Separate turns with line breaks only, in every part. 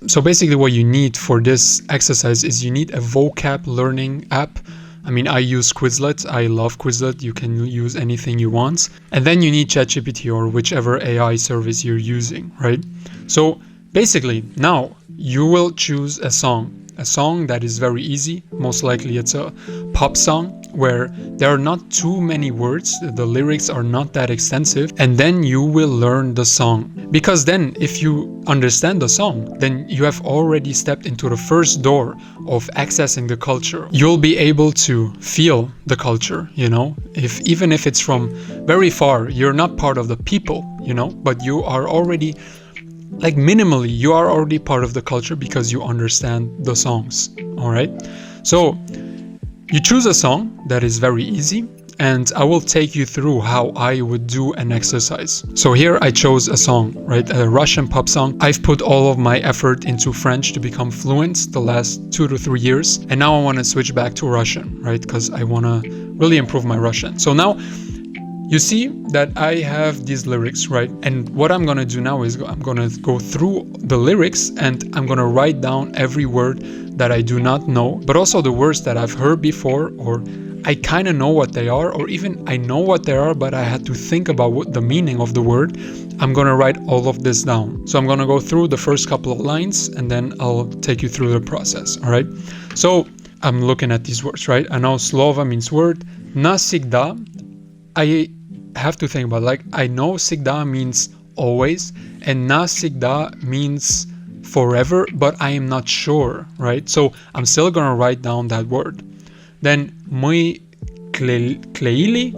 So basically what you need for this exercise is you need a vocab learning app. I mean, I use Quizlet. I love Quizlet. You can use anything you want. And then you need ChatGPT or whichever AI service you're using, right? So basically now you will choose a song that is very easy. Most likely it's a pop song where there are not too many words, the lyrics are not that extensive, and then you will learn the song. Because then if you understand the song, then you have already stepped into the first door of accessing the culture. You'll be able to feel the culture, you know, even if it's from very far, you're not part of the people, you know, but you are already, like minimally, you are already part of the culture because you understand the songs. All right, so you choose a song that is very easy, and I will take you through how I would do an exercise. So here I chose a song, right, a Russian pop song. I've put all of my effort into French to become fluent the last 2 to 3 years, and now I want to switch back to Russian, right, because I want to really improve my Russian. So now you see that I have these lyrics, right? And what I'm gonna do now is I'm gonna go through the lyrics and I'm gonna write down every word that I do not know, but also the words that I've heard before, or I kind of know what they are, or even I know what they are, but I had to think about what the meaning of the word. I'm gonna write all of this down. So I'm gonna go through the first couple of lines and then I'll take you through the process, all right? So I'm looking at these words, right? I know slova means word. Nasigda, I have to think about, like, I know sigda means always and nasigda means forever, but I am not sure, right? So I'm still gonna write down that word. Then мы клеили,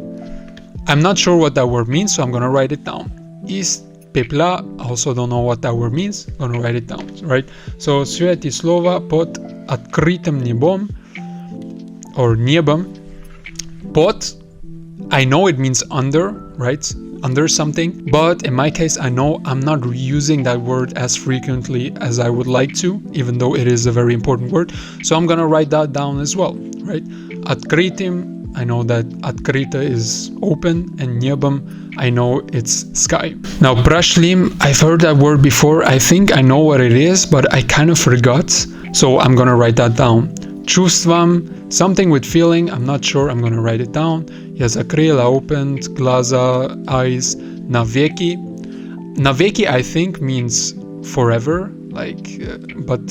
I'm not sure what that word means, so I'm gonna write it down. Из пепла, also don't know what that word means, gonna write it down, right? So святи слова под открытым небом or небом. Под, I know it means under, right? Under something, but in my case, I know I'm not using that word as frequently as I would like to, even though it is a very important word. So I'm gonna write that down as well, right? Открытым, I know that открыто is open, and небом, I know it's sky. Now, прошли, I've heard that word before. I think I know what it is, but I kind of forgot. So I'm gonna write that down. Чувствам, something with feeling, I'm not sure, I'm gonna write it down. Я закрыла, opened, глаза, eyes, навеки. Навеки, I think, means forever, but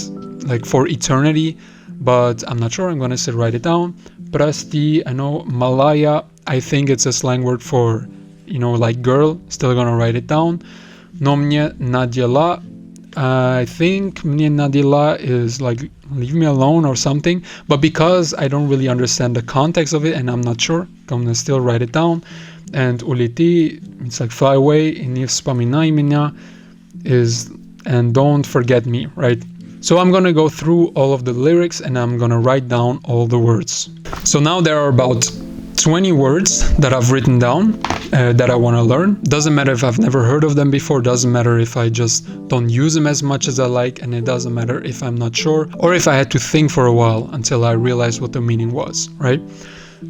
like for eternity, but I'm not sure, I'm gonna say write it down. Прости, I know, Malaya, I think it's a slang word for, you know, like girl, still gonna write it down. Но мне надела, I think мне надела is like leave me alone or something, but because I don't really understand the context of it and I'm not sure, I'm gonna still write it down. And улети, it's like fly away, и не вспоминай меня is and don't forget me, right? So I'm gonna go through all of the lyrics and I'm gonna write down all the words. So now there are about 20 words that I've written down that I want to learn. Doesn't matter if I've never heard of them before, doesn't matter if I just don't use them as much as I like, and it doesn't matter if I'm not sure or if I had to think for a while until I realized what the meaning was, right?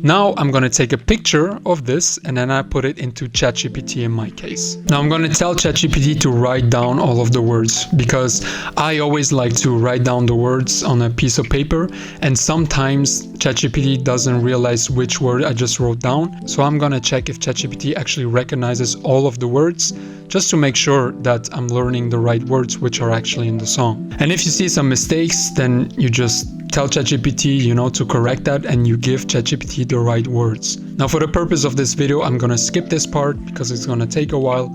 Now I'm going to take a picture of this and then I put it into ChatGPT in my case. Now I'm going to tell ChatGPT to write down all of the words because I always like to write down the words on a piece of paper, and sometimes ChatGPT doesn't realize which word I just wrote down. So I'm going to check if ChatGPT actually recognizes all of the words just to make sure that I'm learning the right words which are actually in the song. And if you see some mistakes, then you just tell ChatGPT, you know, to correct that, and you give ChatGPT the right words. Now, for the purpose of this video, I'm gonna skip this part because it's gonna take a while.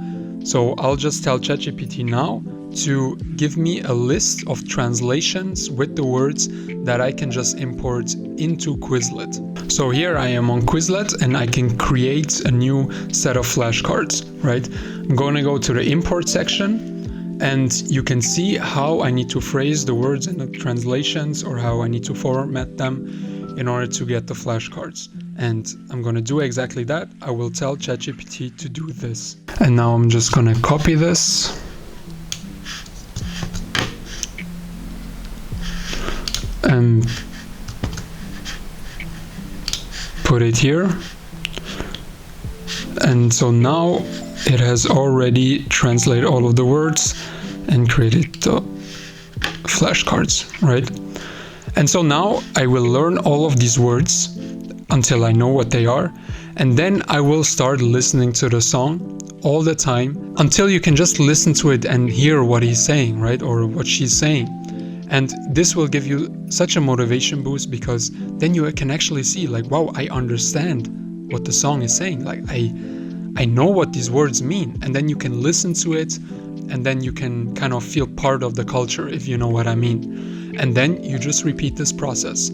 So I'll just tell ChatGPT now to give me a list of translations with the words that I can just import into Quizlet. So here I am on Quizlet and I can create a new set of flashcards, right? I'm gonna go to the import section. And you can see how I need to phrase the words in the translations or how I need to format them in order to get the flashcards. And I'm going to do exactly that. I will tell ChatGPT to do this. And now I'm just going to copy this. And put it here. And so now it has already translated all of the words and created the flashcards, right? And so now I will learn all of these words until I know what they are. And then I will start listening to the song all the time until you can just listen to it and hear what he's saying, right? Or what she's saying. And this will give you such a motivation boost, because then you can actually see like, wow, I understand what the song is saying. Like I know what these words mean. And then you can listen to it, and then you can kind of feel part of the culture, if you know what I mean. And then you just repeat this process.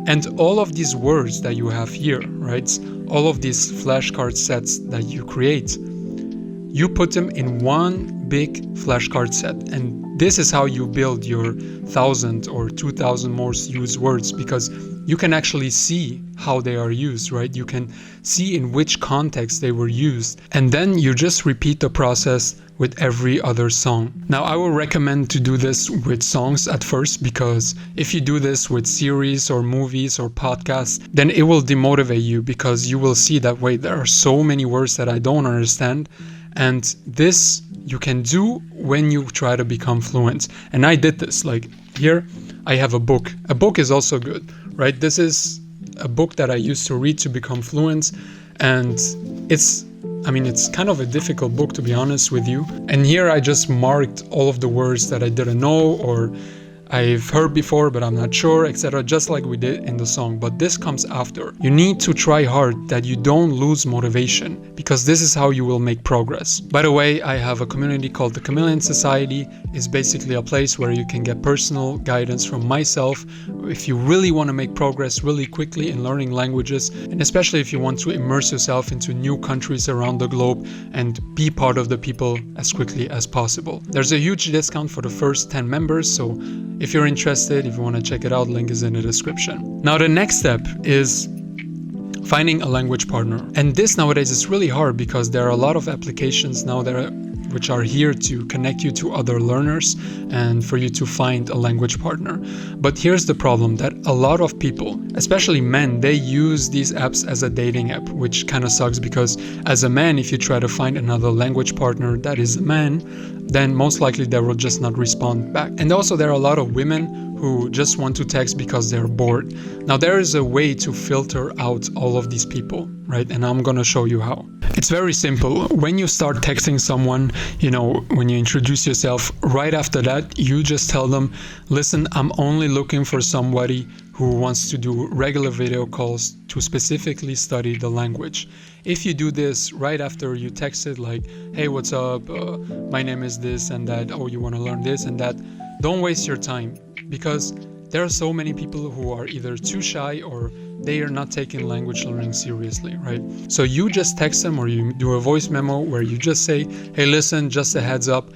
And all of these words that you have here, right? All of these flashcard sets that you create, you put them in one big flashcard set. And this is how you build your 1,000 or 2,000 most used words, because you can actually see how they are used, right? You can see in which context they were used. And then you just repeat the process with every other song. Now, I will recommend to do this with songs at first, because if you do this with series or movies or podcasts, then it will demotivate you, because you will see that, wait, there are so many words that I don't understand. And this you can do when you try to become fluent. And I did this. Like here, I have a book. A book is also good, right? This is a book that I used to read to become fluent. And it's kind of a difficult book, to be honest with you. And here I just marked all of the words that I didn't know, or I've heard before but I'm not sure, etc., just like we did in the song. But this comes after. You need to try hard that you don't lose motivation, because this is how you will make progress. By the way, I have a community called the Chameleon Society. It's basically a place where you can get personal guidance from myself if you really want to make progress really quickly in learning languages, and especially if you want to immerse yourself into new countries around the globe and be part of the people as quickly as possible. There's a huge discount for the first 10 members, so if you're interested, if you want to check it out, link is in the description. Now, the next step is finding a language partner. And this nowadays is really hard, because there are a lot of applications now which are here to connect you to other learners and for you to find a language partner. But here's the problem, that a lot of people, especially men, they use these apps as a dating app, which kind of sucks, because as a man, if you try to find another language partner that is a man, then most likely they will just not respond back. And also there are a lot of women who just want to text because they're bored. Now, there is a way to filter out all of these people, right? And I'm gonna show you how. It's very simple. When you start texting someone, when you introduce yourself, right after that, you just tell them, listen, I'm only looking for somebody who wants to do regular video calls to specifically study the language. If you do this right after you text it, like, hey, what's up? My name is this and that. Oh, you want to learn this and that? Don't waste your time, because there are so many people who are either too shy or they are not taking language learning seriously, right? So you just text them, or you do a voice memo where you just say, hey, listen, just a heads up,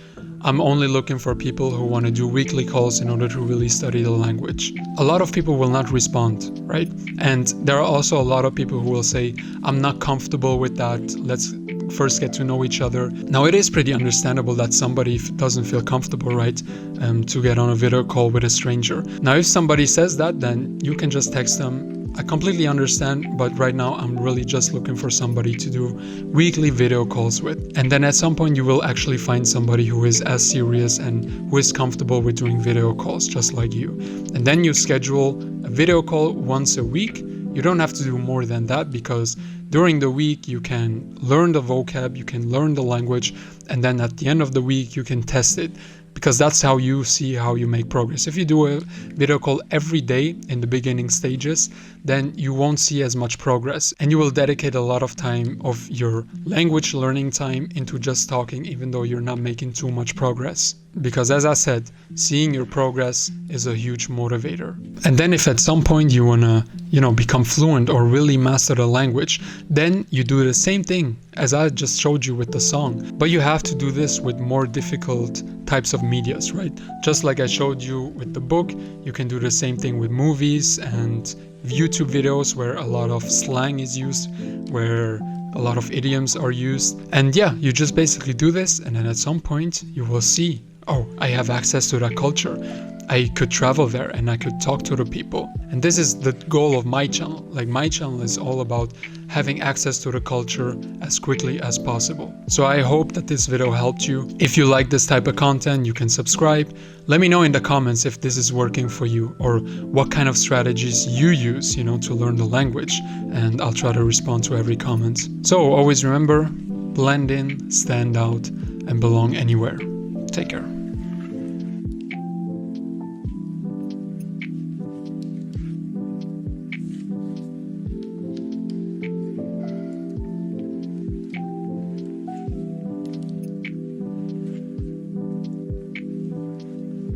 I'm only looking for people who want to do weekly calls in order to really study the language. A lot of people will not respond, right? And there are also a lot of people who will say, I'm not comfortable with that. Let's first get to know each other. Now, it is pretty understandable that somebody doesn't feel comfortable, right, to get on a video call with a stranger. Now, if somebody says that, then you can just text them, I completely understand, but right now I'm really just looking for somebody to do weekly video calls with. And then at some point you will actually find somebody who is as serious and who is comfortable with doing video calls just like you. And then you schedule a video call once a week. You don't have to do more than that, because during the week you can learn the vocab, you can learn the language, and then at the end of the week you can test it, because that's how you see how you make progress. If you do a video call every day in the beginning stages, then you won't see as much progress, and you will dedicate a lot of time of your language learning time into just talking, even though you're not making too much progress. Because as I said, seeing your progress is a huge motivator. And then if at some point you wanna, become fluent or really master the language, then you do the same thing as I just showed you with the song. But you have to do this with more difficult types of medias, right? Just like I showed you with the book, you can do the same thing with movies and YouTube videos where a lot of slang is used, where a lot of idioms are used. And yeah, you just basically do this, and then at some point you will see, oh, I have access to that culture. I could travel there and I could talk to the people. And this is the goal of my channel. Like, my channel is all about having access to the culture as quickly as possible. So I hope that this video helped you. If you like this type of content, you can subscribe. Let me know in the comments if this is working for you, or what kind of strategies you use, to learn the language. And I'll try to respond to every comment. So always remember, blend in, stand out, and belong anywhere. Take care.